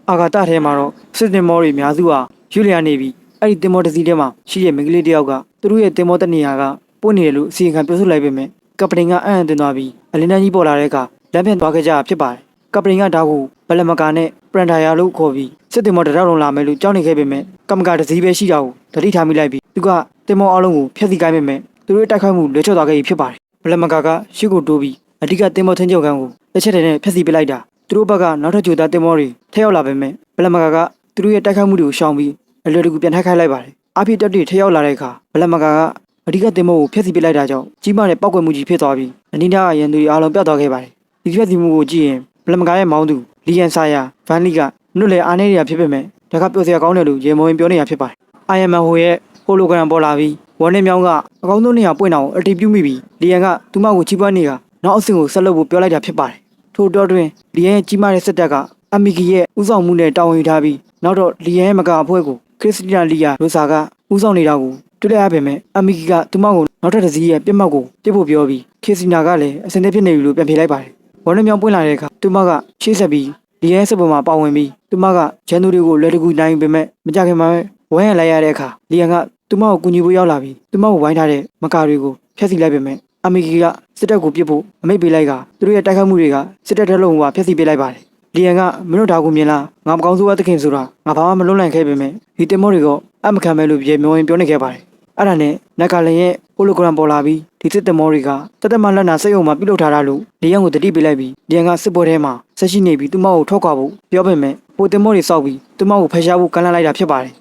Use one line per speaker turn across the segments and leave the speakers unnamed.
အာဂါတထဲမှာတော့စစ်တင်မောတွေများစုဟာရွလျာနေပြီးအဲ့ဒီတင်မောတစ်စီးထဲမှာရှိတဲ့မိန်းကလေးတယောက်ကသူတို့ရဲ့တင်မောတနေရာကပွင့်နေတယ်လို့အစီအခံပြောဆိုလိုက်ပေမဲ့ကပတိန်ကအံ့တင်သွားပြီးအလင်းတန်းကြီးပေါ်လာတဲ့အခါလမ်းပြန်သွားခဲ့ကြတာဖြစ်ပါတယ်ကပတိန်ကဒါကိုဘလမကာနဲ့ပရန်ဒါယာလို့ခေါ်ပြီးစစ်တင်မောတရောက်လုံးလာမယ်လို့ကြောက်နေခဲ့ပေမဲ့ကမ္မကတစ်စီးပဲရှိတာကိုတတိထားမိလိုက်ပြီးသူကတင်မောအလုံးကိုဖျက်ဆီးကိုင်းပေမဲ့သူတို့တိုက်ခိုက်မှုလွဲချော်သွားခဲ့ပြီဖြစ်ပါတယ်ဘလမကာကရှေ့ကိုတိုးပြီးအဓိကတင်မောထင်းချုပ်ခန်းကိုလက်ချက်နဲ့ဖျက်ဆီးပလိုက်တာသူတို့ဘက်ကနောက်ထပ်ကြိုသားတင်မောတွေထက်ရောက်လာပေမဲ့ဘလမကာကသူတို့ရဲ့တိုက်ခိုက်မှုတွေကိုရှောင်ပြီးအလွယ်တကူပြန်ထိုက်ခိုက်လိုက်ပါတယ်အပြည့်တက်တွေထက်ရောက်လာတဲ့အခါဘလမကာကအဓိကတင်မောကိုဖျက်ဆီးပလိုက်တာကြောင့်ကြီးမားတဲ့ပောက်ကွယ်မှုကြီးဖြစ်သွားပြီးအနီးနားကရန်သူတွေအားလုံးပြတ်သွားခဲ့ပါတယ်ဒီဖျက်ဆီးမှုကိုကြည့်ရင်ဘလမကာရဲ့မောင်းသူလီယန်ဆာယာဗန်လီကနှုတ်လေအားနေရဖြစ်ပေမဲ့ဒါကပျော်စရာကောင်းတယ်လို့ရေမောရင်ပြောနေရဖြစ်ပါတယ်အိုင်ယမ်မန်ဟိုရဲ့ဟိုလိုဂရမ်ပေါ်လာပြီးဝေါ်နေမြောင်းကအကောင်းဆုံးနေရာပွင့်အောင်အတီးပြုမိပြီးလီယန်ကသူမကိုချီးပွားနေတာနောက်အဆင့်ကိုဆက်လုပ်ဖို့ပြောလိုက်တာဖြစ်ပါတယ်ထို့တော့တွင်လီယန်ရဲ့ကြီးမားတဲ့စစ်တပ်ကအမီဂီရဲ့ဥဆောင်မှုနဲ့တာဝန်ယူထားပြီးနောက်တော့လီယန်ရဲ့မကအဖွဲ့ကိုခရစ်စတီနာလီယာရိုဆာကဥဆောင်နေတာကိုတွေ့လိုက်ရပေမဲ့အမီဂီကသူမကိုနောက်ထပ်တစ်စီးရဲ့ပြစ်မှတ်ကိုပြစ်ဖို့ပြောပြီးခရစ်စတီနာကလည်းအစင်သစ်ဖြစ်နေပြီလို့ပြန်ဖြေလိုက်ပါတယ်ဝေါ်နေမြောင်းပွင့်လာတဲ့အခါသူမကရှေ့ဆက်ပြီးလီယန်ရဲ့စစ်ပေါ်မှာပါဝင်ပြီးသူမကဂျန်သူတွေကိုလွယ်တကူနိုင်ပေမဲ့မကြခင်မှာဝိုင်းရလိုက်ရတဲ့အခါလီယန်ကသူမကိုကူညီဖို့ရောက်လာပြီးသူမကိုဝိုင်းထားတဲ့မကာတွေကိုဖျက်ဆီးလိုက်ပေမဲ့အမီဂီကစစ်တပ်ကိုပြစ်ဖို့အမိန့်ပေးလိုက်ကသူတို့ရဲ့တိုက်ခိုက်မှုတွေကစစ်တပ်ထက်လုံးကဖျက်ဆီးပေးလိုက်ပါတယ်လီယန်ကမင်းတို့ဒါကိုမြင်လားငါမကောင်းဆိုးသခင်ဆိုတာငါဘာမှမလွတ်လပ်ခဲ့ပေမဲ့ဒီတင်မောတွေကအမခံမဲ့လို့ပြေမျောရင်ပြောနေခဲ့ပါတယ်အဲ့ဒါနဲ့နက်ကလင်ရဲ့ဟိုလိုဂရမ်ပေါ်လာပြီးဒီစစ်တင်မောတွေကတက်တက်မှလက်နာစိတ်အုံမှာပြုတ်ထားတာလို့လီယန်ကိုတတိပေးလိုက်ပြီးလီယန်ကစစ်ပွဲထဲမှာဆက်ရှိနေပြီးသူမကိုထောက်ခွာဖို့ပြောပေမဲ့ဟိုတင်မောတွေစောက်ပြီးသူမကိုဖယ်ရှားဖို့ကန့်လန့်လိုက်တာဖြစ်ပါတယ်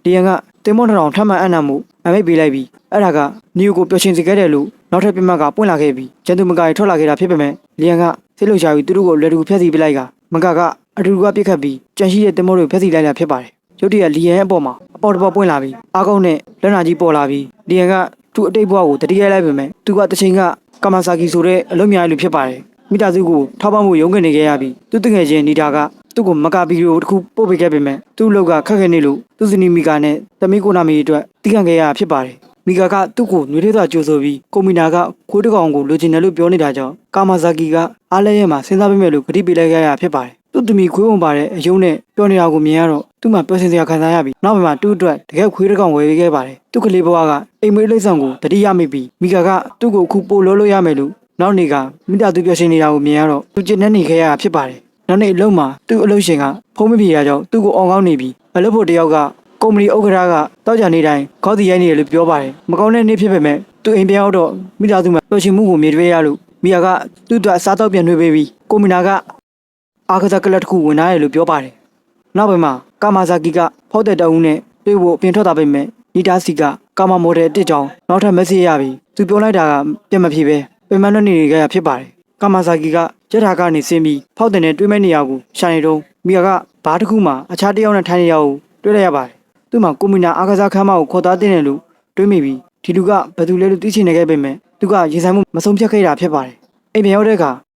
လီယန်ကတင်မောထောင်ထပ်မံအံ့နံမှုအမိတ်ပေးလိုက်ပြီးအဲ့ဒါကနီယိုကိုပျော်ရွှင်စေခဲ့တယ်လို့နောက်ထပ်ပြမတ်ကပွင့်လာခဲ့ပြီးကျန်သူမကာတွေထွက်လာခဲ့တာဖြစ်ပေမဲ့လီယန်ကစိတ်လှုပ်ရှားပြီးသူတို့ကိုလက်တူဖျက်ဆီးပေးလိုက်မကာကအတူတူကပြစ်ခတ်ပြီးကြံရှိတဲ့တင်မောတွေဖျက်ဆီးလိုက်တာဖြစ်ပါတယ်ရုတ်တရက်လီယန်ရဲ့အပေါ်မှာအပေါ်တစ်ပေါ်ပွင့်လာပြီးအားကောင်းတဲ့လက်နာကြီးပေါ်လာပြီးလီယန်ကသူ့အတိတ်ဘဝကိုတတိယလိုက်ပေမဲ့သူကတချိန်ကကာမာဆာကီဆိုတဲ့အလုံးများလူဖြစ်ပါတယ်မိသားစုကိုထောက်ပံ့မှုရုံးကနေခဲ့ရပြီးသူတငယ်ချင်းနေတာကသူ့ကိုမကာဗီဒီယိုတစ်ခုပို့ပေးခဲ့ပေမဲ့သူ့လောက်ကခက်ခဲနေလို့သူ့ဇနီးမီကာနဲ့တမီးကိုနာမီအတွက်တီးခံခဲ့ရဖြစ်ပါတယ်မီကာကသူ့ကိုနှွေးထွေးစွာကြိုဆိုပြီးကိုမီနာကခိုးတကောင်ကိုလိုချင်တယ်လို့ပြောနေတာကြောင့်ကာမာဆာကီကအားလဲရဲမှာစဉ်းစားပေးမယ်လို့ကတိပေးလိုက်ခဲ့ရဖြစ်ပါတယ်သူ့သမီးခွေးဝင်ပါတဲ့အယုံနဲ့ပြောနေတာကိုမြင်ရတော့သူ့မှာပျော်စင်စရာခံစားရပြီးနောက်ပိုင်းမှာသူ့အတွက်တကယ်ခွေးတကောင်ဝယ်ပေးခဲ့ပါတယ်သူ့ကလေးဘဝကအိမ်မွေးလိမ့်ဆောင်ကိုတတိယမိပြီးမီကာကသူ့ကိုအခုပို့လို့ရမယ်လို့နောက်နေ့ကမိသားစုပျော်ရွှင်နေတာကိုမြင်ရတော့သူကျဉ်းနေခဲ့ရဖြစ်ပါတယ်နောက်နေ့အလုံးမှာသူ့အလုပ်ရှင်ကဖုံးမပြေရကြောင်းသူ့ကိုအောင်ကောင်းနေပြီးအလုပ်ဖို့တယောက်ကကုမ္ပဏီဥက္ကဋ္ဌကတောက်ကြနေတိုင်းခေါင်းစီရိုက်နေတယ်လို့ပြောပါတယ်မကောင်းတဲ့နေ့ဖြစ်ပေမဲ့သူအိမ်ပြန်ရောက်တော့မိသားစုမှာပျော်ရွှင်မှုကိုမြင်တွေ့ရလို့မီယာကသူ့အတွက်စားတော့ပြန်နှွေးပေးပြီးကိုမီနာကအာကစားကလပ်တစ်ခုဝင်လာတယ်လို့ပြောပါတယ်နောက်ပိုင်းမှာကာမာဇာကီကဖောက်တဲ့တအုပ်နဲ့တွေ့ဖို့အပြင်ထွက်တာပေမဲ့နီတာစီကကာမာမော်ဒယ်တစ်ကြောင်နောက်ထပ်မက်ဆေ့ရပြီးသူပြောလိုက်တာကပြန်မဖြစ်ပဲပြန်မလွတ်နေကြရဖြစ်ပါတယ်ကာမာဇာကီကကြက်ထာကနေဆင်းပြီးဖောက်တဲ့နဲ့တွေးမဲ့နေရာကိုရှာနေတော့မီယာကဘားတစ်ခုမှအခြားတစ်ယောက်နဲ့ထိုင်နေရကိုတွေ့လိုက်ရပါတယ်သူ့မှာကိုမီနာအာကစားခန်းမကိုခေါ်သားတင်တယ်လို့တွေးမိပြီးဒီလူကဘယ်သူလဲလို့သိချင်နေခဲ့ပေမဲ့သူကရေဆိုင်မှုမဆုံးဖြတ်ခဲ့တာဖြစ်ပါတယ်အိမ်ပြန်ရောက်တဲ့အခါ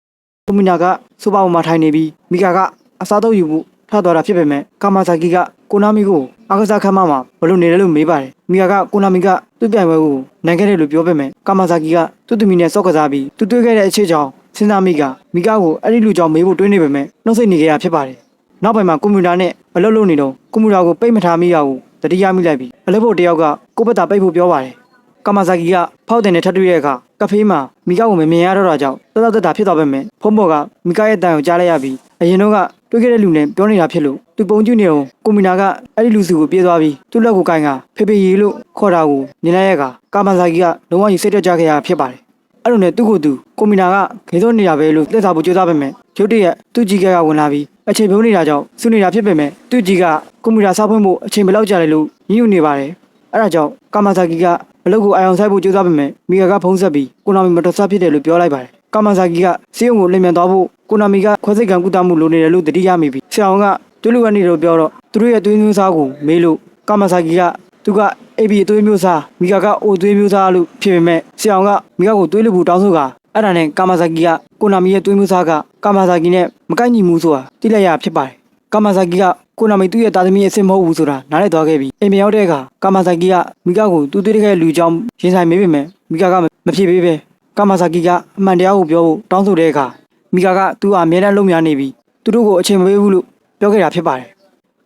ကိုမီနာကဆိုပါပေါ်မှာထိုင်နေပြီးမီကာကအစားတော့ယူဖို့ထားသွားတာဖြစ်ပေမဲ့ကာမာဇာကီကကိုနာမီကိုအာကစားခန်းမမှာဘလို့နေတယ်လို့မေးပါတယ်မီကာကကိုနာမီကသူ့ပြိုင်ပွဲကိုနိုင်ခဲ့တယ်လို့ပြောပေမဲ့ကာမာဇာကီကသူ့သမီးနဲ့စော့ကစားပြီးသူတွေ့ခဲ့တဲ့အချစ်ကြောင့်စဉ်းစားမိကမီကာကိုအဲ့ဒီလူကြောင့်မေးဖို့တွေးနေပေမဲ့နှုတ်ဆက်နေကြရဖြစ်ပါတယ်နောက်ပိုင်းမှာကွန်ပျူတာနဲ့အလုပ်လုပ်နေတော့ကွန်ပျူတာကိုပိတ်မထားမိရဘူးတတိယမိလိုက်ပြီးအလုပ်ဖို့တယောက်ကကိုယ့်ဘက်သာပိတ်ဖို့ပြောပါတယ်ကာမာဇာကီကဖောက်တဲ့နဲ့ထပ်တွေ့တဲ့အခါကဖေးမှာမီကာကိုမမြင်ရတော့တာကြောင့်တက်တာဖြစ်သွားပေမဲ့ဖုံးပေါ်ကမီကာရဲ့တန်ကိုကြားလိုက်ရပြီးအရင်တော့ကတွေ့ခဲ့တဲ့လူနဲ့ပြောနေတာဖြစ်လို့သူပုံကျနေအောင်ကိုမီနာကအဲ့ဒီလူစုကိုပြေးသွားပြီးသူ့လက်ကိုကိုင်ကဖေဖေရီလို့ခေါ်တာကိုမြင်လိုက်ရကကာမာဇာကီကလုံးဝကြီးစိတ်တက်ကြခဲ့ရဖြစ်ပါတယ်အဲ့လိုနဲ့သူ့ကိုယ်သူကိုမီနာကခေစောနေတာပဲလို့လက်စားဖို့ကြိုးစားပေမဲ့ရုတ်တရက်သူ့ကြီးကဝင်လာပြီးအချိန်ပြုံးနေတာကြောင့်စုနေတာဖြစ်ပေမဲ့သူ့ကြီးကကွန်ပျူတာစောက်ဖွင့်ဖို့အချိန်ဘယ်လောက်ကြာလဲလို့ညှို့နေပါတယ်အဲ့ဒါကြောင့်ကာမာဇာကီကအလုပ်ကိုအာရုံစိုက်ဖို့ကြိုးစားပေမဲ့မီကာကဖုံးဆက်ပြီးကိုနာမီမတော်ဆဖြစ်တယ်လို့ပြောလိုက်ပါတယ်ကာမာဇာကီကစီးရုံကိုလင်မြန်သွားဖို့ကိုနာမီကခွဲစိတ်ကံကုသမှုလိုနေတယ်လို့တတိယမိပြီးဆရာဝန်ကတွေးလူကနေလို့ပြောတော့သူတို့ရဲ့သွေးမျိုးစားကိုမေးလို့ကာမာဇာကီကသူက AB သွေးမျိုးစားမီကာက O သွေးမျိုးစားလို့ဖြစ်ပေမဲ့ဆရာဝန်ကမီကာကိုသွေးလူဘူးတောင်းဆိုကအဲ့ဒါနဲ့ကာမာဇာကီကကိုနာမီရဲ့သွေးမျိုးစားကကာမာဇာကီနဲ့မကိုက်ညီမှုဆိုတာသိလိုက်ရဖြစ်ပါတယ်ကာမာဇာကီကကိုနာမီသူ့ရဲ့တာသမီရဲ့အစ်မဟုတ်ဘူးဆိုတာနားလည်သွားခဲ့ပြီးအိမ်ပြန်ရောက်တဲ့အခါကာမာဇာကီကမီကာကိုသူ့တွေ့တဲ့လူကြောင့်ရင်ဆိုင်မေးပေမဲ့မီကာကမဖြစ်ပေးပဲကာမာဇာကီကအမှန်တရားကိုပြောဖို့တောင်းဆိုတဲ့အခါမီကာကသူ့အမြဲတမ်းလုံများနေပြီးသူတို့ကိုအချိန်မပေးဘူးလို့ပြောခဲ့တာဖြစ်ပါတယ်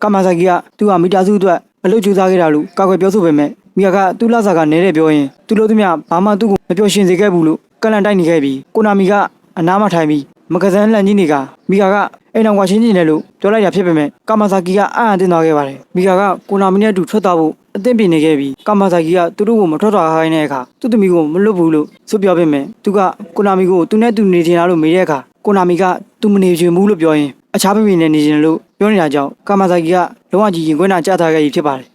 ကာမာဇာကီကသူ့ဟာမိသားစုအတွက်အလုပ်ကြိုးစားခဲ့တာလို့ကာကွယ်ပြောဆိုပေမဲ့မိကသူ့လဆာကနဲတယ်ပြောရင်သူ့လို့သူများဘာမှသူ့ကိုမပြောရှင်စေခဲ့ဘူးလို့ကလန်တိုက်နေခဲ့ပြီးကိုနာမီကအနားမထိုင်ပြီးမကစန်းလန်ကြီးနေကမိကအိမ်အောင်ကရှင်းနေတယ်လို့ပြောလိုက်တာဖြစ်ပေမဲ့ကာမာဇာကီကအံ့အားသင့်သွားခဲ့ပါတယ်မိကကိုနာမီနဲ့အတူထွက်သွားဖို့အသင့်ပြင်နေခဲ့ပြီးကာမာဇာကီကသူတို့ကိုမထွက်သွားခိုင်းတဲ့အခါသူ့သမီးကိုမလွတ်ဘူးလို့ဆိုပြောပေမဲ့သူကကိုနာမီကိုသူနဲ့သူနေချင်တာလို့မေးတဲ့အခါကိုနာမီကသူမနေချင်ဘူးလို့ပြောရင်အခြားပြည်ပြည်နဲ့နေချင်လို့ပြောနေတာကြောင့်ကာမာဇာကီကလုံးဝကြီးရင်ခွင့်နာကြားထားခဲ့ပြီဖြစ်ပါတယ်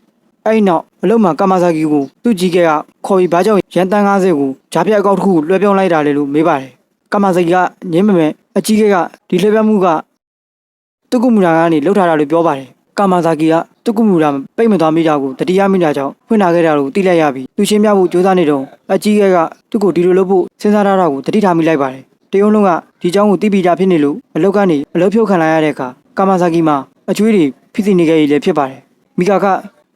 အဲ့ဒီနောက်အလုံးမှာကာမာဇာကီကိုသူ့ကြီးကခေါ်ပြီးဘာကြောင့်ရန်တန်း90ကိုဂျားပြက်အကောက်တစ်ခုလွှဲပြောင်းလိုက်တာလေလို့မေးပါတယ်ကာမာဇာကီကငင်းမမဲ့အကြီးကဒီလွှဲပြောင်းမှုကတုကုမူရာကနေလှုပ်ထားတာလို့ပြောပါတယ်ကာမာဇာကီကတုကုမူရာပိတ်မသွားမိတာကိုတတိယမိတာကြောင့်ဖွင့်လာခဲ့တာလို့သိလိုက်ရပြီးသူရှင်းပြဖို့ကြိုးစားနေတော့အကြီးကသူ့ကိုဒီလိုလုပ်ဖို့စဉ်းစားထားတာကိုတတိထားမိလိုက်ပါတယ်တရုံးလုံးကဒီเจ้าကိုတိပိတာဖြစ်နေလို့အလုတ်ကနေအလုတ်ဖြုတ်ခံလိုက်ရတဲ့အခါကာမာဇာကီမှာအကျွေးတွေဖိစီနေခဲ့ရည်လည်းဖြစ်ပါတယ်မိကာက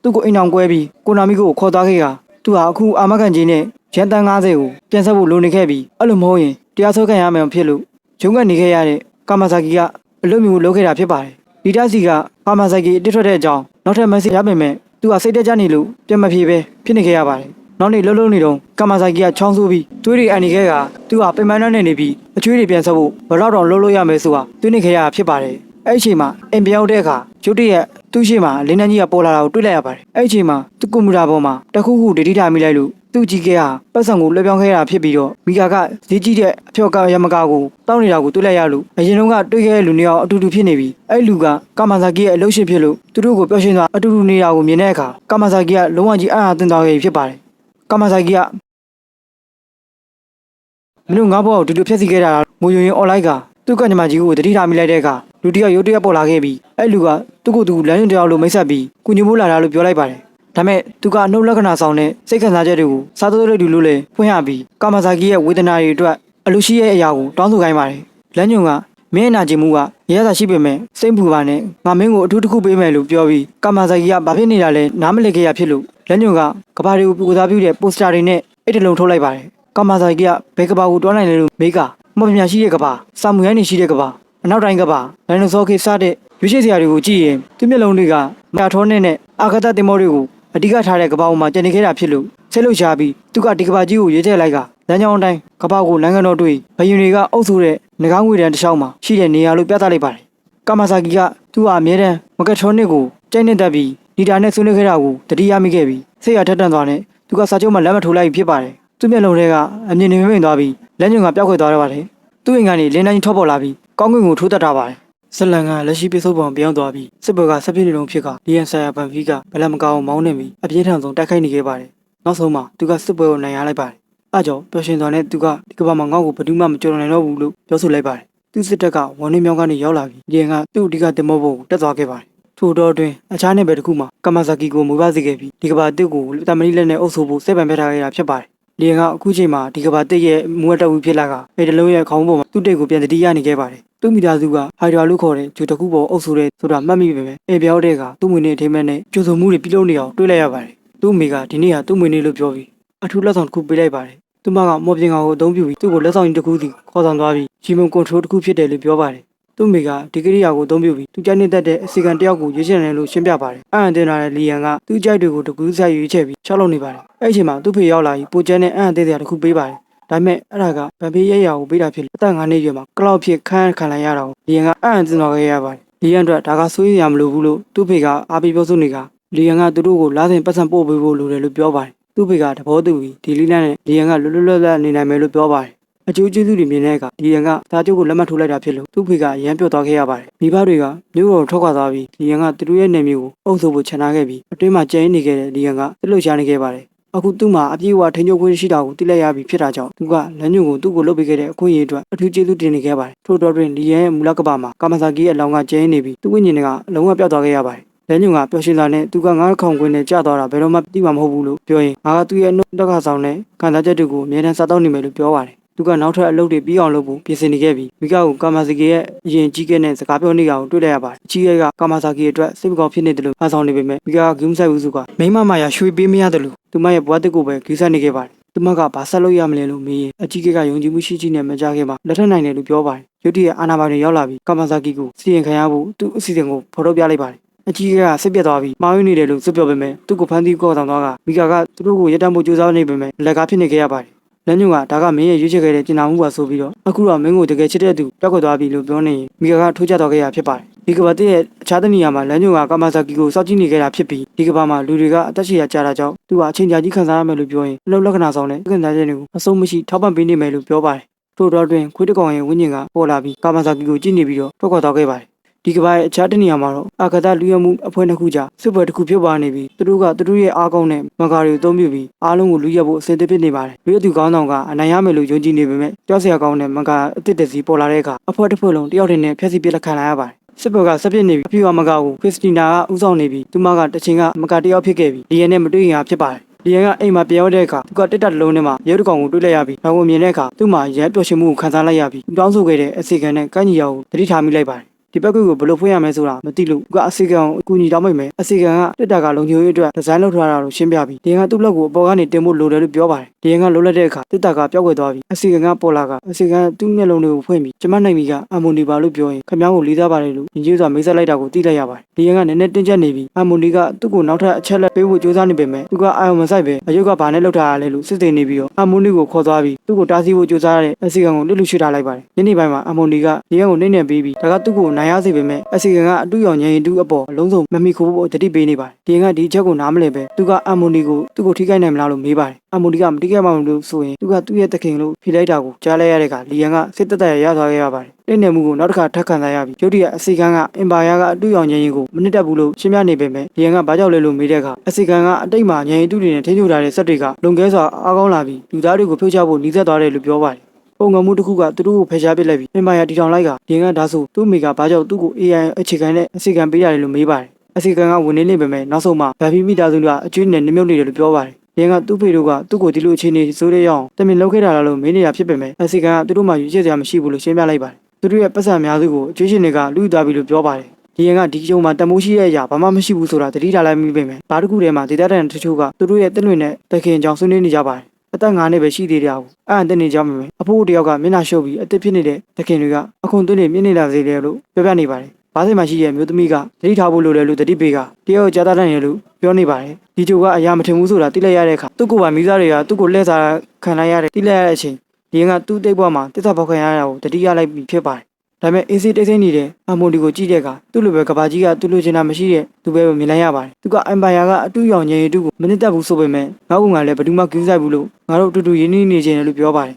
သူ့ကိုအိမ်အောင်ကွဲပြီးကိုနာမီကိုခေါ်သွားခဲ့ကသူဟာအခုအာမခံကြီးနဲ့ရန်တန်း90ကိုပြန်ဆက်ဖို့လိုနေခဲ့ပြီးအဲ့လိုမဟုတ်ရင်တရားစွဲခံရမယ်ဖြစ်လို့ဂျုံကနေခဲ့ရတဲ့ကာမာဇာကီကအလုပ်မျိုးလုပ်ခဲ့တာဖြစ်ပါတယ်ဒီတစီကကာမာဇာကီတစ်ထွက်တဲ့အကြောင်းနောက်ထပ်မက်ဆေ့ရပေမဲ့သူကစိတ်တက်ကြနေလို့ပြန်မဖြေပဲဖြစ်နေခဲ့ရပါတယ်နောက်နေ့လှုပ်နေတော့ကာမာဇာကီကချောင်းဆိုးပြီးသွေးတွေအန်နေခဲ့ကသူဟာပင်ပန်းနဲ့နေပြီးအချွေးတွေပြန်ဆက်ဖို့ဘယ်တော့တော့လှုပ်လို့ရမယ်ဆိုတာတွေးနေခဲ့ရဖြစ်ပါတယ်အဲ့အချိန်မှာအင်ပြောင်းတဲ့အခါကျုပ်တရဲ့သူ့ရှိမှာလင်းနှန်းကြီးကပေါ်လာတာကိုတွေ့လိုက်ရပါတယ်အဲ့အချိန်မှာသူ့ကွန်ပျူတာပေါ်မှာတခုခုဒိဋ္ဌိထားမိလိုက်လို့သူ့ကြီးကပတ်စံကိုလွှဲပြောင်းခဲ့တာဖြစ်ပြီးတော့မိကာကဈေးကြီးတဲ့အဖျော်ကရမကာကိုတောင်းနေတာကိုတွေ့လိုက်ရလို့အရင်တုန်းကတွေ့ခဲ့တဲ့လူနှစ်ယောက်အတူတူဖြစ်နေပြီးအဲ့လူကကာမာဇာကီရဲ့အလုပ်ရှင်ဖြစ်လို့သူတို့ကိုပျော်ရွှင်စွာအတူတူနေတာကိုမြင်တဲ့အခါကာမာဇာကီကလုံးဝကြီးအံ့အားသင့်သွားခဲ့ဖြစ်ပါတယ်ကာမာဇာကီကမင်းတို့ငါ့ဘောကိုဒီလိုဖျက်ဆီးခဲ့တာငိုယွင်ရင်အွန်လိုင်းကသူ့ကညီမကြီးကိုတတိထားမိလိုက်တဲ့အခါလူတယောက်ရုတ်တရက်ပေါ်လာခဲ့ပြီးအဲ့လူကသူ့ကိုယ်သူလမ်းညွှန်တယောက်လိုမိတ်ဆက်ပြီးကုညမိုးလာတာလို့ပြောလိုက်ပါတယ်ဒါမဲ့သူကအနှုတ်လက္ခဏာဆောင်တဲ့စိတ်ခံစားချက်တွေကိုစားသုံးတဲ့လူလို့လည်းဖွင့်ရပြီးကာမာဇာကီရဲ့ဝေဒနာတွေအတွက်အလူရှိရဲ့အရာကိုတောင်းဆိုခိုင်းပါတယ်လမ်းညွှန်ကမင်းအနာကျင်မှုကရဲသာရှိပေမဲ့စိတ်ပူပါနဲ့ငါမင်းကိုအထူးတစ်ခုပေးမယ်လို့ပြောပြီးကာမာဇာကီကဘာဖြစ်နေတာလဲနားမလည်ခဲ့ရဖြစ်လို့လမ်းညွှန်ကကဘာတွေကိုပူစားပြုတဲ့ပိုစတာတွေနဲ့အိတ်တလုံးထုတ်လိုက်ပါတယ်ကာမာဇာကီကဘယ်ကဘာကိုတွားနိုင်လဲလို့မေးကမော်ပြရှိတဲ့ကဘာစာမူရိုင်းနေရှိတဲ့ကဘာအနောက်တိုင်းကပါဒိုင်နိုဆောခေစားတဲ့ရွှေရှိစရာတွေကိုကြည့်ရင်သူ့မျက်လုံးတွေကမာထောနဲ့အာဂတတင်မောတွေကိုအဓိကထားတဲ့ကဘာပေါ်မှာကျန်နေခဲ့တာဖြစ်လို့ဆဲလို့ရှားပြီးသူကဒီကဘာကြီးကိုရွေးချယ်လိုက်ကလမ်းကြောင်းတိုင်းကဘာကိုလမ်းကတော့တွေ့ဘယင်တွေကအုပ်ဆိုတဲ့ငကားငွေတန်းတစ်ချောင်းမှာရှိတဲ့နေရာလို့ပြသလိုက်ပါတယ်ကာမာဇာကီကသူ့ဟာအမြဲတမ်းမကက်ထရောနစ်ကိုကြိုက်နေတတ်ပြီးဒီတာနဲ့ဆွေးနွေးခဲ့တာကိုတတိယမိခဲ့ပြီးစိတ်ရထက်တန်သွားတဲ့သူကစာချုပ်မှာလက်မထိုးလိုက်ဖြစ်ပါတယ်သူ့မျက်လုံးတွေကအမြင်နေမိမ့်သွားပြီးလမ်းညွန်ကပျောက်ခွေသွားရပါတယ်သူ့အိမ်ကနေလင်းတိုင်းထွက်ပေါ်လာပြီးကောင်းကင်ကိုထိုးတက်ထားပါတယ်ဇလန်ကလက်ရှိပြစ်စုံပုံပြောင်းသွားပြီးစစ်ဘက်ကဆက်ပြည့်နေလုံးဖြစ်ကလီယန်ဆာယာဘန်ဖီကဘလက်မကောင်းမောင်းနေပြီးအပြင်းထန်ဆုံးတိုက်ခိုက်နေခဲ့ပါတယ်နောက်ဆုံးမှာသူကစစ်ပွဲကိုနိုင်ရလိုက်ပါတယ်အဲကြောင့်ပျော်ရွှင်စွာနဲ့သူကဒီကဘာမှာငေါ့ကိုဘယ်သူမှမကြော်နိုင်တော့ဘူးလို့ပြောဆိုလိုက်ပါတယ်သူစစ်တပ်ကဝန်နှင်းမြောင်းကနေရောက်လာပြီးလီယန်ကသူ့အဓိကတင်မောဖို့တက်သွားခဲ့ပါတယ်ထို့တော့အတွင်းအခြားနယ်ပယ်တစ်ခုမှာကာမာဇာကီကိုမူပါစေခဲ့ပြီးဒီကဘာတစ်ကိုတမန်လေးလက်နဲ့အုပ်ဆိုးဖို့စိတ်ပန်ပြထားခဲ့တာဖြစ်ပါတယ်လီယန်ကအခုချိန်မှာဒီကဘာတစ်ရဲ့မူဝတ်တဝူဖြစ်လာကအဲတလုံးရဲ့ခေါင်းပေါ်မှာသူ့တိတ်ကိုပြန်တတိယနေခဲ့ပါတယ်သူ့မိသားစုကဟိုက်ဒရာလို့ခေါ်တဲ့ဂျူတစ်ခုပေါ်အုပ်ဆိုတဲ့ဆိုတာမှတ်မိပေမဲ့အိမ်ပြောင်းတဲ့ကသူ့မွေနဲ့အထိမ်းမဲ့နဲ့ကျိုးစုံမှုတွေပြုလုပ်နေအောင်တွေးလိုက်ရပါတယ်သူ့အမေကဒီနေ့ဟာသူ့မွေနဲ့လို့ပြောပြီးအထူးလက်ဆောင်တစ်ခုပေးလိုက်ပါတယ်သူမကမော်ပြင်ကောင်ကိုအသုံးပြုပြီးသူ့ကိုလက်ဆောင်ကြီးတစ်ခုစီခေါ်ဆောင်သွားပြီးဂျီမွန်ကွန်ထရိုးတစ်ခုဖြစ်တယ်လို့ပြောပါတယ်သူ့မိကဒီကိရိယာကိုအသုံးပြုပြီးသူကြိုက်နေတတ်တဲ့အစီကံတယောက်ကိုရွေးချယ်တယ်လို့ရှင်းပြပါတယ်အံ့အသင့်လာတဲ့လီယန်ကသူ့ကြိုက်တွေကိုတကူးဆက်ရွေးချယ်ပြီးချောက်လုပ်နေပါတယ်အဲ့ဒီအချိန်မှာသူ့ဖေရောက်လာပြီးပိုကျန်းတဲ့အံ့အသင့်စရာတစ်ခုပေးပါတယ်ဒါပေမဲ့အဲ့ဒါကဗန်ဖေးရဲ့ရာကိုပေးတာဖြစ်လို့အသက်9နှစ်ရွယ်မှာကလောက်ဖြစ်ခံလိုက်ရတာကိုလီယန်ကအံ့အသင့်သွားခဲ့ရပါတယ်လီယန်အတွက်ဒါကစိုးရိမ်ရမလို့ဘူးလို့သူ့ဖေကအားပေးပြောဆိုနေကလီယန်ကသူတို့ကိုလာစဉ်ပတ်စံပို့ပေးဖို့လိုတယ်လို့ပြောပါတယ်သူ့ဖေကသဘောတူပြီးဒီလီလန်နဲ့လီယန်ကလွတ်လွတ်လပ်နေနိုင်မယ်လို့ပြောပါတယ်အကျိုးကျေးဇူးတွေမြင်တဲ့အခါလီယန်ကသားကျုပ်ကိုလက်မှတ်ထိုးလိုက်တာဖြစ်လို့သူ့ဖေကအရန်ပြော့သွားခဲ့ရပါတယ်မိဘတွေကမြို့တော်ထွက်ခွာသွားပြီးလီယန်ကသူတို့ရဲ့နေမျိုးကိုအုပ်ဆိုဖို့ခြံထားခဲ့ပြီးအတွင်းမှာကျင်းနေခဲ့တဲ့လီယန်ကတလှုပ်ရှားနေခဲ့ပါတယ်အခုသူ့မှာအပြည့်အဝထိန်းချုပ်ခွင့်ရှိတာကိုသိလိုက်ရပြီဖြစ်တာကြောင့်သူကလမ်းညွှန်ကိုသူ့ကိုလုပ်ပေးခဲ့တဲ့အခွင့်အရေးအတွက်အထူးကျေးဇူးတင်နေခဲ့ပါတယ်ထို့တော်တွင်လီယန်ရဲ့မူလကဘာမှာကာမာဇာကီရဲ့အလောင်းကကျင်းနေပြီးသူ့ဝိညာဉ်ကအလုံးဝပျောက်သွားခဲ့ရပါတယ်လမ်းညွှန်ကပျော်ရွှင်စွာနဲ့သူကငါးခေါင်ခွင်းနဲ့ကြာသွားတာဘယ်တော့မှသိမှာမဟုတ်ဘူးလို့ပြောရင်ငါကသူ့ရဲ့နှုတ်တက္ကဆောင်နဲ့ခံစားချက်တွေကိုအမြဲတမ်းစားတောင်းနေမယ်လို့ပြောပါတယ်သူကနောက်ထပ်အလုပ်တွေပြီးအောင်လုပ်ဖို့ပြင်ဆင်နေခဲ့ပြီးမိကကိုကာမာဇာကီရဲ့အရင်ကြီးကဲနဲ့စကားပြောနေတာကိုတွေ့လိုက်ရပါတယ်အကြီးကဲကကာမာဇာကီအတွက်စိတ်မကောင်းဖြစ်နေတယ်လို့အားဆောင်နေပေမဲ့မိကဂူးမဆိုင်ဘူးစုကမိမမာယာရွှေပေးမရတယ်လို့သူမရဲ့ဘဝတစ်ကိုပဲဂူးဆက်နေခဲ့ပါတယ်သူမကဘာဆက်လုပ်ရမလဲလို့မေးရင်အကြီးကဲကယုံကြည်မှုရှိရှိနဲ့မကြခင်မှာလက်ထပ်နိုင်တယ်လို့ပြောပါတယ်ရုတ်တရက်အာနာပိုင်တွေရောက်လာပြီးကာမာဇာကီကိုစီရင်ခံရဖို့သူ့အစီအစဉ်ကိုဖော်ထုတ်ပြလိုက်ပါတယ် အကြီးကစစ်ပြတ်သွားပြီးမှားယွင်းနေတယ်လို့စွပ်ပြောပေမဲ့သူ့ကိုဖမ်းဆီးခေါ်ဆောင်သွားကမီကာကသူတို့ကိုရတမ်းဖို့ကြိုးစားနေပေမဲ့လက်ကားဖြစ်နေခဲ့ရပါတယ်လမ်းညွန့်ကဒါကမင်းရဲ့ရွေးချယ်ခဲ့တဲ့ကျင်နာမှုပါဆိုပြီးတော့အခုတော့မင်းကိုတကယ်ချစ်တဲ့သူပြောက်ခွက်သွားပြီလို့ပြောနေရင်မီကာကထိုးချတော့ခဲ့ရဖြစ်ပါတယ်ဒီကဘာတဲ့အခြားတနေရာမှာလမ်းညွန့်ကကာမာဇာကီကိုစောင့်ကြည့်နေခဲ့တာဖြစ်ပြီးဒီကဘာမှာလူတွေကအသက်ရှည်ရကြတာကြောင့်သူကအချိန်ကြာကြီးခံစားရမယ်လို့ပြောရင်အလုပ်လက္ခဏာဆောင်တဲ့ခံစားချက်တွေကိုအဆုံးမရှိထောက်ပံ့ပေးနေမယ်လို့ပြောပါတယ်ထို့တော့တွင်ခွေးတကောင်ရဲ့ဝိညာဉ်ကပေါ်လာပြီးကာမာဇာကီကိုကြည့်နေပြီးတော့ထွက်ခွာသွားခဲ့ပါတယ်ဒီကဘာရဲ့အခြားတနေရာမှာတော့အာကာသလူရမှုအဖွဲ့နှစ်ခုကြားစစ်ပွဲတစ်ခုဖြစ်ပွားနေပြီးသူတို့ကသူတို့ရဲ့အားကောင်းတဲ့မန်ကာတွေကိုအသုံးပြုပြီးအားလုံးကိုလူရက်ဖို့အစဉ်သင့်ဖြစ်နေပါတယ်လူရသူကောင်းဆောင်ကအနိုင်ရမယ်လို့ယုံကြည်နေပေမဲ့ကြောက်စရာကောင်းတဲ့မန်ကာအသစ်တစီပေါ်လာတဲ့အခါအဖွဲ့တစ်ဖွဲ့လုံးတယောက်တည်းနဲ့ဖျက်ဆီးပစ်လက်ခံလိုက်ရပါတယ်စစ်ဘက်ကဆက်ပြစ်နေပြီးအပြူအမကာကိုခရစ်စတီနာကဥဆောင်နေပြီးသူမကတချင်ကမကာတယောက်ဖြစ်ခဲ့ပြီးဒီရနဲ့မတွေ့ရင်ဖြစ်ပါတယ်ဒီရန်ကအိမ်မှာပြောတဲ့အခါသူကတက်တက်လုံးနဲ့မှရဲတကောင်ကိုတွေ့လိုက်ရပြီးဘာကိုမြင်တဲ့အခါသူ့မှာရဲပျော်ရွှင်မှုကိုခံစားလိုက်ရပြီးတောင်းဆိုခဲ့တဲ့အစီကံနဲ့ကန့်ညီရောက်ကိုတတိထားမိလိုက်ပါတယ်ဒီဘက်ကိုဘယ်လိုဖွင့်ရမလဲဆိုတာမသိလို့သူကအစီကံကိုအကူအညီတောင်းမိမယ်အစီကံကတက်တာကလုံချိုးရေးအတွက်ဒီဇိုင်းလုပ်ထားတာလို့ရှင်းပြပြီးဒီရန်ကသူ့လက်ကိုအပေါ်ကနေတင်ဖို့လိုတယ်လို့ပြောပါတယ်ဒီရန်ကလိုလက်တဲ့အခါတက်တာကပျောက်ကွယ်သွားပြီးအစီကံကပေါ်လာကအစီကံသူ့မျက်လုံးတွေကိုဖွင့်ပြီးကျမနိုင်မီကအမွန်ဒီပါလို့ပြောရင်ခမောင်းကိုလေးစားပါတယ်လို့ညီကျေးစွာမိတ်ဆက်လိုက်တာကိုသိလိုက်ရပါတယ်ဒီရန်ကနည်းနည်းတင်းကျပ်နေပြီးအမွန်ဒီကသူ့ကိုနောက်ထပ်အချက်လက်ပေးဖို့ကြိုးစားနေပေမဲ့သူကအာရုံမစိုက်ပဲအယုတ်ကဘာနဲ့လောက်ထားရလဲလို့စစ်သေးနေပြီးတော့အမွန်ဒီကိုခေါ်သွားပြီးသူ့ကိုတားဆီးဖို့ကြိုးစားရတဲ့အစီကံကိုလွတ်လွတ်ရွှေ့ထားလိုက်ပါတယ်ညနေပိုင်းမှာအမွန်ဒီကဒီရန်ကိုနှိမ့်နေပြီးဒါကသူ့ကိုနိုင်ရစေပေမဲ့အစီကံကအတူရောင်ငြိမ်တူအပေါ်အလုံးစုံမမီခိုးဖို့တတိပေးနေပါတယ်ဒီရန်ကဒီချက်ကိုနားမလည်ပဲသူကအမွန်ဒီကိုသူ့ကိုထိခိုက်နိုင်မလားလို့မေးပါတယ်အမွန်ဒီကမထိခိုက်မှလို့ဆိုရင်သူကသူ့ရဲ့တခင်လို့ဖိလိုက်တာကိုကြားလိုက်ရတဲ့အခါလီယန်ကစစ်တက်တက်ရသွားခဲ့ရပါတယ်တိတ်နေမှုကိုနောက်တစ်ခါထပ်ခံစားရပြီးရုတ်တရက်အစီကံကအင်ပါယာကအတူရောင်ငြိမ်ကိုမနစ်တက်ဘူးလို့ရှင်းပြနေပေမဲ့လီယန်ကဘာကြောက်လဲလို့မေးတဲ့အခါအစီကံကအတိတ်မှာငြိမ်တူတွေနဲ့ထိန်းချုပ်ထားတဲ့စက်တွေကလုံကဲစွာအားကောင်းလာပြီးလူသားတွေကိုဖြုတ်ချဖို့နှီးဆက်သွားတယ်လို့ပြောပါတယ်ပုံကမှုတစ်ခုကသူတို့ကိုဖယ်ရှားပစ်လိုက်ပြီးအင်ပါယာတီထောင်လိုက်ကလီယန်ကဒါဆိုသူ့မိကဘာကြောက်သူ့ကို AI အခြေခံတဲ့အစီကံပေးရတယ်လို့မေးပါတယ်အစီကံကဝင်နေပေမဲ့နောက်ဆုံးမှဗန်ဖီမိသားစုကအကျွေးနဲ့နှမြုပ်နေတယ်လို့ပြောပါတယ်လင်ကသူ့ဖေတို့ကသူ့ကိုဒီလိုအခြေအနေဆိုးတဲ့ရောက်တမင်လောက်ခဲ့တာလားလို့မေးနေတာဖြစ်ပေမဲ့အစီကံကသူတို့မှရွေးချယ်စရာမရှိဘူးလို့ရှင်းပြလိုက်ပါတယ်သူတို့ရဲ့ပတ်စံအများစုကိုအကျွေးရှင်တွေကလူသားပြီလို့ပြောပါတယ်ဒီရင်ကဒီကျုံမှာတမိုးရှိတဲ့အရာဘာမှမရှိဘူးဆိုတာသတိထားလိုက်မိပေမဲ့ဘာတစ်ခုတည်းမှာဒေတာတန်တချို့ကသူတို့ရဲ့တက်လွင်တဲ့တခင်ကြောင့်ဆွေးနွေးနေကြပါတယ်အသက်9နှစ်ပဲရှိသေးတယ်အောင်အဲ့အတက်နေကြမှာပဲအဖိုးတယောက်ကမျက်နှာရှုပ်ပြီးအသက်ဖြစ်နေတဲ့တခင်တွေကအခုသွင်းနေမြင့်နေလာစေတယ်လို့ပြောပြနေပါတယ်ဘားစိမ်မှာရှိတဲ့မျိုးသမီးကသတိထားဖို့လိုတယ်လို့တတိပေးကတယောက်ကြားသားတတ်နေလို့ပြောနေပါတယ်ဒီကျိုကအရာမထင်ဘူးဆိုတာသိလိုက်ရတဲ့အခါသူ့ကိုယ်ပိုင်မိသားတွေကသူ့ကိုလှည့်စားခံလိုက်ရတဲ့သိလိုက်ရတဲ့အချိန်ဒီရင်ကသူ့တိတ်ဘွားမှာတစ်သက်ပေါက်ခံရတာကိုတတိရလိုက်ပြီးဖြစ်ပါတယ်ဒါပေမဲ့အေးစေးတိတ်ဆိတ်နေတဲ့အမွန်ဒီကိုကြည့်တဲ့အခါသူ့လိုပဲကဘာကြီးကသူ့လိုချင်တာမရှိတဲ့သူပဲမြင်လိုက်ရပါတယ်သူကအမ်ပါယာကအတူရောင်ငြိမ်တူကိုမနစ်တက်ဘူးဆိုပေမဲ့ငါ့ကလည်းဘယ်သူမှကင်းဆိုင်ဘူးလို့ငါတို့အတူတူရင်းနှီးနေကြတယ်လို့ပြောပါတယ်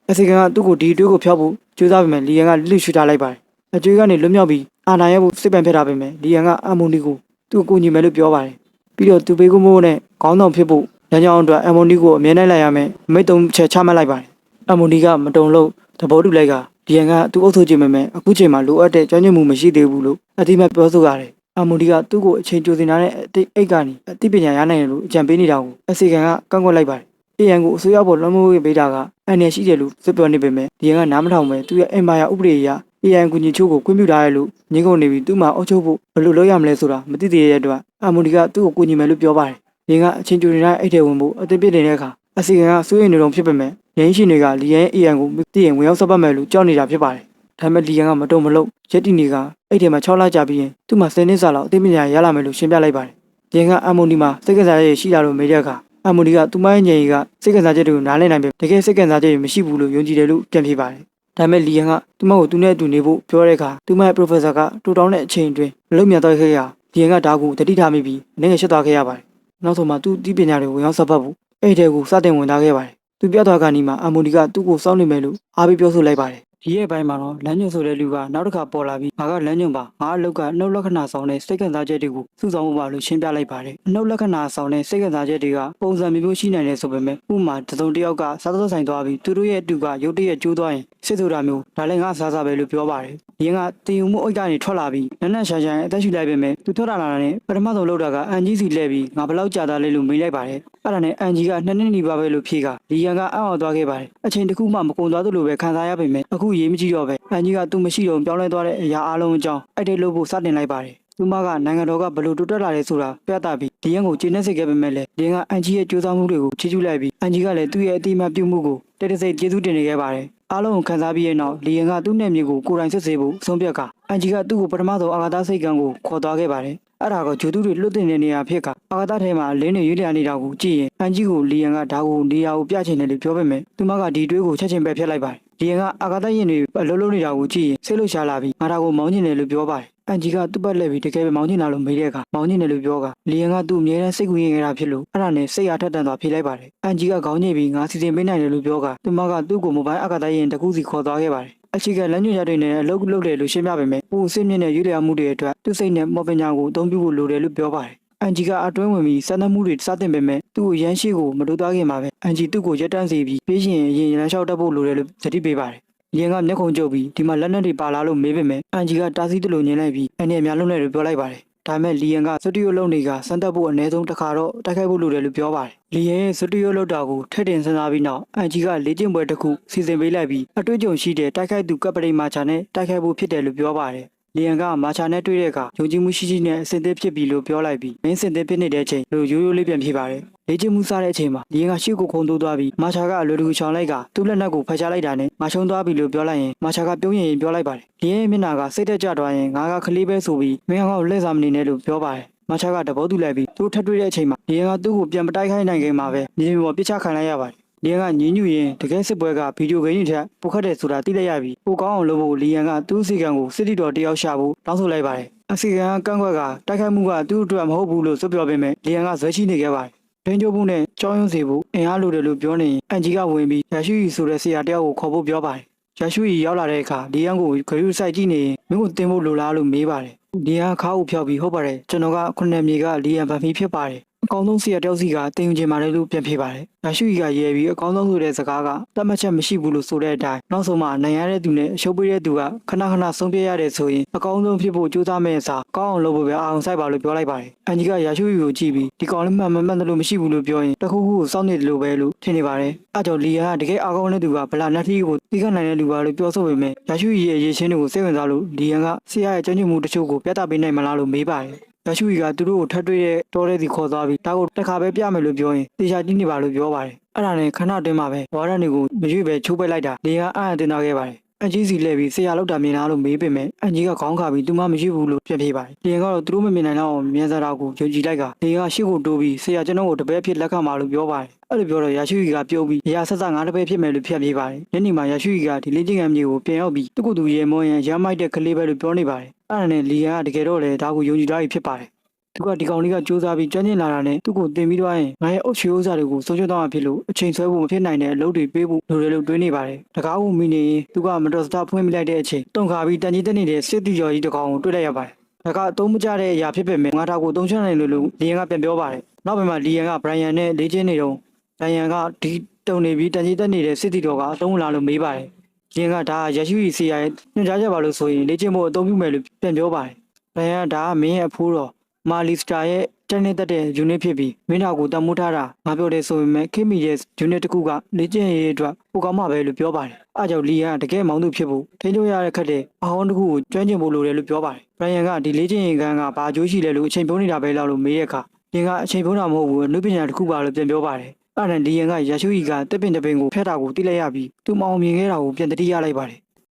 အစီကံကသူ့ကိုဒီအတွေ့ကိုဖျောက်ဖို့ကြိုးစားပေမဲ့လီယန်ကလှစ်ရှူထားလိုက်ပါတယ်အကျွေးကနေလွတ်မြောက်ပြီးအာနာရဲ့ဖို့စစ်ပန်ဖက်ထားပေမဲ့လီယန်ကအမွန်ဒီကိုသူ့ကိုညီမယ်လို့ပြောပါတယ်ပြီးတော့သူပေးကိုမိုးနဲ့ခေါင်းဆောင်ဖြစ်ဖို့လမ်းကြောင်းအတွက်အမွန်ဒီကိုအမြဲတမ်းလိုက်ရမယ်မိတ်တုံချက်ချမှတ်လိုက်ပါတယ်အမွန်ဒီကမတုံလို့သဘောတူလိုက်ကဒီရန်ကသူ့အုပ်ချုပ်ခြင်းမဲ့အခုချိန်မှာလိုအပ်တဲ့ကြောင်းညွှန်မှုမရှိသေးဘူးလို့အတိမတ်ပြောဆိုရတယ်အမွန်ဒီကသူ့ကိုအချိန်ကြိုတင်ထားတဲ့အအိတ်ကနေအသိပညာရနိုင်တယ်လို့အကြံပေးနေတာကိုအစီကံကကန့်ကွက်လိုက်ပါတယ်အရန်ကိုအစိုးရပေါ်လွှမ်းမိုးပေးတာကအန်ရရှိတယ်လို့စွပ်ပြောနေပေမဲ့ဒီရန်ကနားမထောင်ပဲသူ့ရဲ့အင်ပါယာဥပဒေအရAI ကူညီချိုးကိုခွင့်ပြုထားရလို့ငင်းကုန်နေပြီးသူ့မှာအုပ်ချုပ်ဖို့ဘယ်လိုလုပ်ရမလဲဆိုတာမသိသေးတဲ့အတွက်အမွန်ဒီကသူ့ကိုကူညီမယ်လို့ပြောပါတယ်။ဒီကအချင်းကျူနေတဲ့အိတ်ထဲဝင်ဖို့အသင်ပြစ်နေတဲ့အခါအစီကံကစိုးရိမ်နေတော့ဖြစ်ပေမဲ့ရင်းရှင်တွေကလီယန်ရဲ့ AI ကိုသိရင်ဝင်ရောက်ဆက်ပတ်မယ်လို့ကြောက်နေတာဖြစ်ပါတယ်။ဒါပေမဲ့လီယန်ကမတုံမလုံးရက်တီနေကအိတ်ထဲမှာ6လကြာပြီးရင်သူ့မှာ10နှစ်စာလောက်အသိပညာရလာမယ်လို့ရှင်းပြလိုက်ပါတယ်။ဒီကအမွန်ဒီမှာစိတ်ကစားရရှိလာလို့မေးတဲ့အခါအမွန်ဒီကသူ့မရဲ့ညင်ကြီးကစိတ်ကစားချက်တွေကိုနားလည်နိုင်ပေတကယ်စိတ်ကစားချက်တွေမရှိဘူးလို့ယုံကြည်တယ်လို့ပြန်ဖြေပါတယ်။ဒါပေမဲ့လီယန်ကသူ့မကိုသူနဲ့အတူနေဖို့ပြောတဲ့အခါသူ့မရဲ့ professor ကတူတောင်းတဲ့အချိန်အတွင်းမလုံမြန်တော့ခဲ့ရလီယန်ကဒါကိုတတိထားမိပြီးအနေနဲ့ရှက်သွားခဲ့ရပါတယ်။နောက်ဆုံးမှသူ့ဒီပညာတွေကိုဝင်ရောက်ဆက်ဖတ်ဖို့အဲ့ဒီကိုစတင်ဝင်သားခဲ့ပါတယ်။သူပြသွားကနီမှာအမွန်ဒီကသူ့ကိုစောင့်နေမယ်လို့အားပေးပြောဆိုလိုက်ပါတယ်။ဒီရဲ့ဘိုင်းမှာတော့လမ်းညွှန်ဆိုတဲ့လူကနောက်တစ်ခါပေါ်လာပြီးငါကလမ်းညွှန်ပါငါအလောက်ကနှုတ်လက္ခဏာဆောင်တဲ့စိတ်ကစားချက်တွေကိုစုဆောင်ဖို့ပါလို့ရှင်းပြလိုက်ပါတယ်။နှုတ်လက္ခဏာဆောင်တဲ့စိတ်ကစားချက်တွေကပုံစံမျိုးရှိနိုင်တယ်ဆိုပေမဲ့ဥမာတစုံတစ်ယောက်ကစားသောက်ဆိုင်သွားပြီးသူတို့ရဲ့အတူကရုတ်တရက်ကျိုးသွားရင်စစ်ဆိုတာမျိုးဒါလည်းငါစားစားပဲလို့ပြောပါတယ်။ရင်းကတင်ယူမှုအိတ်ကနေထွက်လာပြီးနက်ရှာရှာအသက်ရှူလိုက်ပေမဲ့သူထွက်လာတာနဲ့ပထမဆုံးလောက်တာကအန်ကြီးစီလှည့်ပြီးငါဘလောက်ကြာသားလဲလို့မေးလိုက်ပါတယ်။အဲ့ဒါနဲ့အန်ကြီးက2နှစ်နီးပါးပဲလို့ဖြေကလီယန်ကအံ့ဩသွားခဲ့ပါတယ်။အချိန်တစ်ခုမှမကုန်သွားသလိုပဲခံစားရပေမဲ့အခုရေးမကြည့်တော့ပဲအန်ကြီးကသူမရှိတော့ပြောင်းလဲသွားတဲ့အရာအလုံးအကြောင်းအဲ့ဒီလို့ဖို့စတင်လိုက်ပါတယ်။သူမကနိုင်ငံတော်ကဘလို့တိုးတက်လာလဲဆိုတာပြသပြီးဒီရန်ကိုကျင်းနေစေခဲ့ပေမဲ့လည်းလီယန်ကအန်ကြီးရဲ့ကြိုးစားမှုတွေကိုချီးကျူးလိုက်ပြီးအန်ကြီးကလည်းသူ့ရဲ့အတိအမှတ်ပြုမှုကိုတိတ်တဆိတ်ကျေးဇူးတင်နေခဲ့ပါတယ်။အားလုံးကိုခံစားပြီးတဲ့နောက်လီယန်ကသူ့နဲ့မြေကိုကိုယ်တိုင်စစ်ဆေးဖို့ဆုံးဖြတ်ကအန်ဂျီကသူ့ကိုပထမဆုံးအာဂါသစိတ်ကံကိုခေါ်သွားခဲ့ပါတယ် အဲ့ဒါကဂျိုတူတွေလွတ်တင်တဲ့နေရာဖြစ်ကအာကာသထဲမှာလင်းနေရွေးလျာနေတာကိုကြည့်ရင်အန်ကြီးကိုလီယန်ကဒါကိုနေရာကိုပြချင်တယ်လို့ပြောပေမဲ့သူမကဒီတွေးကိုချက်ချင်းပဲဖျက်လိုက်ပါတယ်လီယန်ကအာကာသရင်တွေအလုံးလုံးနေတာကိုကြည့်ရင်စိတ်လှုပ်ရှားလာပြီးငါဒါကိုမောင်းချင်တယ်လို့ပြောပါတယ်အန်ကြီးကသူ့ပတ်လက်ပြီးတကယ်ပဲမောင်းချင်တာလို့မေးတဲ့အခါမောင်းချင်တယ်လို့ပြောကလီယန်ကသူ့အမြဲတမ်းစိတ်ကူးရင်နေတာဖြစ်လို့အဲ့ဒါနဲ့စိတ်အားထက်သန်သွားဖြေလိုက်ပါတယ်အန်ကြီးကခေါင်းညိပြီးငါစီစဉ်ပေးနိုင်တယ်လို့ပြောကသူမကသူ့ကိုမိုဘိုင်းအာကာသရင်တစ်ခုစီခေါ်သွားခဲ့ပါတယ်အခြေခံလမ်းညွှန်ချက်တွေနဲ့အလုပ်လုပ်တယ်လို့ရှင်းပြပေမဲ့ပိုအစစ်မြင့်တဲ့ရွေးလျာမှုတွေအတွက်သူ့စိတ်နဲ့မော်ပညာကိုအသုံးပြုဖို့လိုတယ်လို့ပြောပါတယ်အန်ဂျီကအတွင်းဝင်ပြီးစမ်းသပ်မှုတွေစတင်ပေမဲ့သူ့ကိုရမ်းရှိကိုမတိုးသွားခင်မှာပဲအန်ဂျီသူ့ကိုရက်တန်းစီပြီးပေးရှင်ရင်ရမ်းလျှောက်တတ်ဖို့လိုတယ်လို့သတိပေးပါတယ်။ရင်ကမျက်ခုံကျုပ်ပြီးဒီမှာလက်နက်တွေပါလာလို့မေးပေမဲ့အန်ဂျီကတားဆီးတယ်လို့ညင်လိုက်ပြီးအနေအများလုံးနဲ့လို့ပြောလိုက်ပါတယ်။ဒါပေမဲ့လီယန်ကစတူဒီယိုလုံတွေကစမ်းသပ်ဖို့အနည်းဆုံးတစ်ခါတော့တိုက်ခိုက်ဖို့လိုတယ်လို့ပြောပါတယ်။လီယန်ရဲ့စတူဒီယိုလုံတာကိုထည့်တင်စဉ်းစားပြီးနောက်အန်ဂျီကလေ့ကျင့်ပွဲတစ်ခုစီစဉ်ပေးလိုက်ပြီးအတွေ့အကြုံရှိတဲ့တိုက်ခိုက်သူကပ်ပရိမာချာနဲ့တိုက်ခိုက်ဖို့ဖြစ်တယ်လို့ပြောပါတယ်။လီယန်ကမာချာနဲ့တွေ့တဲ့အခါယုံကြည်မှုရှိရှိနဲ့အစင်သစ်ဖြစ်ပြီလို့ပြောလိုက်ပြီးမင်းစင်သစ်ဖြစ်နေတဲ့အချိန်လို့ရိုးရိုးလေးပြန်ဖြေပါတယ်လေ့ကျင့်မှုစားတဲ့အချိန်မှာလီယန်ကရှေ့ကိုခုန်တိုးသွားပြီးမာချာကအလွယ်တကူချောင်လိုက်ကသူ့လက်နက်ကိုဖယ်ရှားလိုက်တာနဲ့ငါရှုံးသွားပြီလို့ပြောလိုက်ရင်မာချာကပြုံးရင်ပြောလိုက်ပါတယ်လီယန်ရဲ့မျက်နှာကစိတ်သက်ကြသွားရင်ငါကခလေးပဲဆိုပြီးမင်းကောင်ကိုလှည့်စားမနေနဲ့လို့ပြောပါတယ်မာချာကတဘောတူလိုက်ပြီးသူ့ထပ်တွေ့တဲ့အချိန်မှာလီယန်ကသူ့ကိုပြန်မတိုက်ခိုက်နိုင်ခင်မှာပဲမြေပြင်ပေါ်ပစ်ချခံလိုက်ရပါတယ်လီယန်ကညင်းညူရင်တကယ်စစ်ပွဲကဗီဒီယိုဂိမ်းတွေထက်ပိုခက်တယ်ဆိုတာသိလိုက်ရပြီးပိုကောင်းအောင်လုပ်ဖို့လီယန်ကသူ့စီကံကိုစစ်တီတော်တယောက်ရှာဖို့တောင်းဆိုလိုက်ပါတယ်အစီကံကန့်ကွက်ကတိုက်ခိုက်မှုကသူ့အတွက်မဟုတ်ဘူးလို့စွပ်ပြောပေမဲ့လီယန်ကဇွဲရှိနေခဲ့ပါတယ်ဒင်းကျုပ်မှုနဲ့ကြောင်းရွံ့စေဖို့အင်အားလိုတယ်လို့ပြောနေရင်အန်ဂျီကဝင်ပြီးရရှိရီဆိုတဲ့ဆရာတယောက်ကိုခေါ်ဖို့ပြောပါတယ်ရရှိရီရောက်လာတဲ့အခါလီယန်ကိုဂရုစိုက်ကြည့်နေရင်မင်းကိုတင်ဖို့လိုလားလို့မေးပါတယ်လီယန်ခါးကိုဖျောက်ပြီးဟုတ်ပါတယ်ကျွန်တော်ကခုနှစ်မြေကလီယန်ဗန်ဖီဖြစ်ပါတယ်အကောင်းဆုံးဆရာတယောက်စီကတင်ယူခြင်းပါတယ်လို့ပြန်ဖြေပါတယ်။ရရှိရီကရဲပြီးအကောင်းဆုံးဆိုတဲ့စကားကတတ်မှတ်ချက်မရှိဘူးလို့ဆိုတဲ့အတိုင်းနောက်ဆုံးမှနိုင်ရတဲ့သူနဲ့အရှုံးပေးတဲ့သူကခဏခဏဆုံးဖြတ်ရတယ်ဆိုရင်အကောင်းဆုံးဖြစ်ဖို့ကြိုးစားမယ့်အစားကောင်းအောင်လုပ်ဖို့ပဲအာရုံစိုက်ပါလို့ပြောလိုက်ပါတယ်။အန်ဂျီကရရှိရီကိုကြည့်ပြီးဒီကောင်လေးမှန်တယ်လို့မရှိဘူးလို့ပြောရင်တခုခုကိုစောင့်နေတယ်လို့ပဲလို့ထင်နေပါတယ်။အဲကြောင့်လီယာကတကယ်အားကောင်းတဲ့သူကဗလာနတ်ထီကိုသိခနိုင်တဲ့လူပါလို့ပြောဆိုပေမဲ့ရရှိရီရဲ့အရေးချင်းတွေကိုစိတ်ဝင်စားလို့လီယန်ကဆရာရဲ့ကြံ့ကြံ့မှုတချို့ကိုပြသပေးနိုင်မလားလို့မေးပါတယ်။ရရှိရီကသူတို့ကိုထပ်တွေ့တဲ့တောထဲစီခေါ်သွားပြီးဒါကိုတစ်ခါပဲပြမယ်လို့ပြောရင်တေချာကြည့်နေပါလို့ပြောပါတယ်။အဲ့ဒါနဲ့ခဏအတွင်းမှာပဲဝါရန်တွေကိုမရွေ့ပဲချိုးပက်လိုက်တာလေကအံ့အတင်သွားခဲ့ပါတယ်။အန်ကြီးစီလဲပြီးဆရာလောက်တာမြင်လားလို့မေးပေမဲ့အန်ကြီးကခေါင်းခါပြီးသူမှမရွေ့ဘူးလို့ပြန်ပြေးပါတယ်။လေကတော့သူတို့မမြင်နိုင်တော့မြန်စားတာကိုယုံကြည်လိုက်ကလေကရှေ့ကိုတိုးပြီးဆရာကျွန်တော်ကိုတပည့်ဖြစ်လက်ခံပါလို့ပြောပါတယ်။အဲ့လိုပြောတော့ရရှိရီကပြုံးပြီးရာဆက်ဆက်ငါတပည့်ဖြစ်မယ်လို့ပြန်ပြေးပါတယ်။ညနေမှာရရှိရီကဒီလေ့ကျင့်ခန်းမြေကိုပြန်ရောက်ပြီးသူ့ကိုယ်သူရေမောရင်ရမိုက်တဲ့ကလေးပဲလို့ပြောနေပါတယ်။အဲ့ဒါနဲ့လီယာကတကယ်တော့လေဒါကိုယုံကြည်သွားပြီဖြစ်ပါတယ်သူကဒီကောင်လေးကစူးစမ်းပြီးကျွမ်းကျင်လာတာနဲ့သူ့ကိုတင်ပြီးသွားရင်ငါရဲ့အုပ်ချူဥစ္စာတွေကိုဆုံးရှုံးသွားမှာဖြစ်လို့အချိန်ဆွဲဖို့မဖြစ်နိုင်တဲ့အလုပ်တွေပေးဖို့လိုတယ်လို့တွေးနေပါတယ်။တကားကိုမိနေရင်သူကမတော်စတာဖွင့်မိလိုက်တဲ့အချိန်တုံခါပြီးတန်ကြီးတက်နေတဲ့စစ်တီကျော်ကြီးတစ်ကောင်ကိုတွေ့လိုက်ရပါတယ်။ဒါကအသုံးမကျတဲ့အရာဖြစ်ပေမဲ့ငါထားကိုသုံးချနိုင်လို့လီယန်ကပြန်ပြောပါတယ်။နောက်ပိုင်းမှာလီယန်ကဘရိုင်ယန်နဲ့လေ့ကျင့်နေတော့ဘရိုင်ယန်ကဒီတုံနေပြီးတန်ကြီးတက်နေတဲ့စစ်တီတော်ကအသုံးလာလို့မေးပါတယ်။လီယန်ကဒါရရှိစီရရဲ့ညွှန်ကြားချက်ပါလို့ဆိုရင်လေ့ကျင့်ဖို့အသုံးပြုမယ်လို့ပြန်ပြောပါတယ်။ဘရိုင်ယန်ကဒါကမင်းရဲ့အဖိုးတော်မာလီစတာရဲ့တက်နေတဲ့ unit ဖြစ်ပြီးမင်းသားကိုတမိုးထားတာငါပြောတယ်ဆိုပေမဲ့ခင်မီရဲ့ unit တစ်ခုကလေ့ကျင့်ရေးအတွက်ပိုကောင်းမှပဲလို့ပြောပါတယ်။အားကြောင့်လီယန်ကတကယ်မောင်းသူဖြစ်ဖို့ထိန်းချုပ်ရတဲ့ခက်တဲ့အဟောင်းတစ်ခုကိုကျွမ်းကျင်ဖို့လိုတယ်လို့ပြောပါတယ်။ဘရိုင်ယန်ကဒီလေ့ကျင့်ရေးကန်းကဘာအကျိုးရှိလဲလို့အချိန်ပြုံးနေတာပဲလို့မေးတဲ့အခါလီယန်ကအချိန်ပြုံးတာမဟုတ်ဘူးအမှုပညာတစ်ခုပါလို့ပြန်ပြောပါတယ်။အဲ့ဒါလီယန်ကရရှိရီကတက်ပင်တပင်ကိုဖျက်တာကိုသိလိုက်ရပြီးသူမအောင်မြင်ခဲ့တာကိုပြန်တတိရလိုက်ပါတယ်